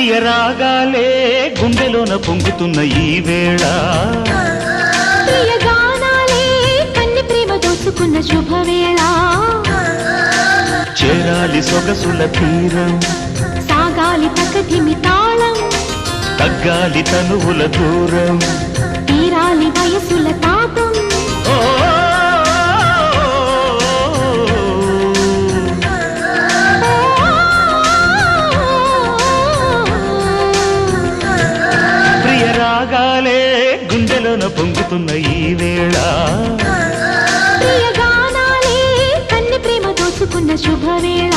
ప్రియ రాగాలే గుండెలోన పొంగుతున్న ఈ వేళ ప్రియ గానాలే కన్ని ప్రేమ దోచుకున్న శుభవేళ చేరాలి సొగసుల తీరం సాగాలి పకటిమి తాళం తగ్గాలి తనువుల దూరం తీరాలి వయసుల తాపం ప్రియ రాగాలే గుండెలోన పొంగుతున్న ఈ వేళ ప్రియ గానాలే కన్ని ప్రేమ దోచుకున్న శుభవేళ